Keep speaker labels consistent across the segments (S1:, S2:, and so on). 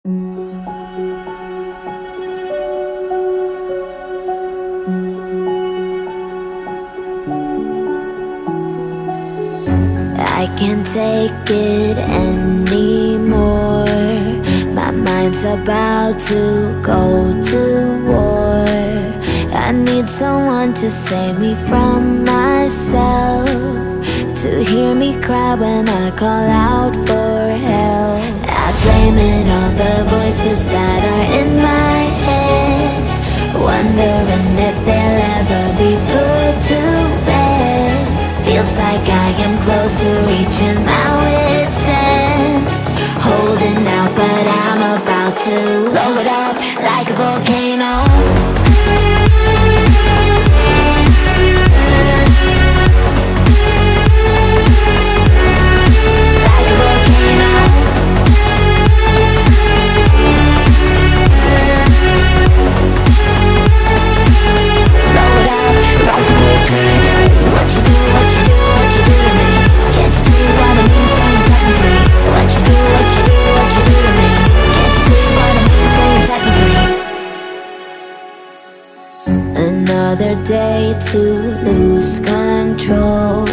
S1: I can't take it anymore. My mind's about to go to war. I need someone to save me from myself, to hear me cry when I call out for help. I blame it on the voices that are in my head, wondering if they'll ever be put to bed. Feels like I am close to reaching my wit's end, holding out but I'm about to blow it up like a volcano. Another day to lose control.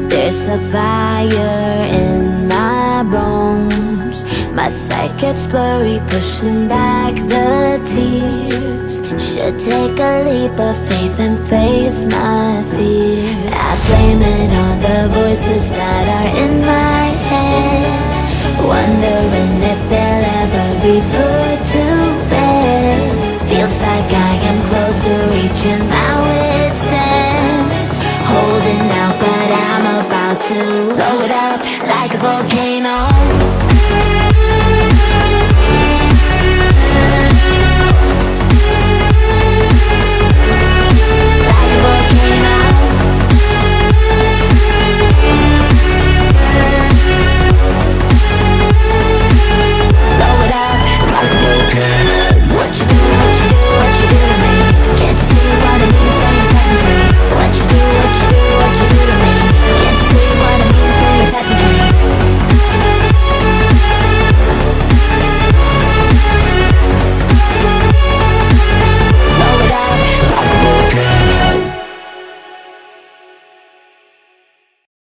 S1: There's a fire in my bones. My sight gets blurry, pushing back the tears. Should take a leap of faith and face my fear. I blame it on the voices that are in my head, wondering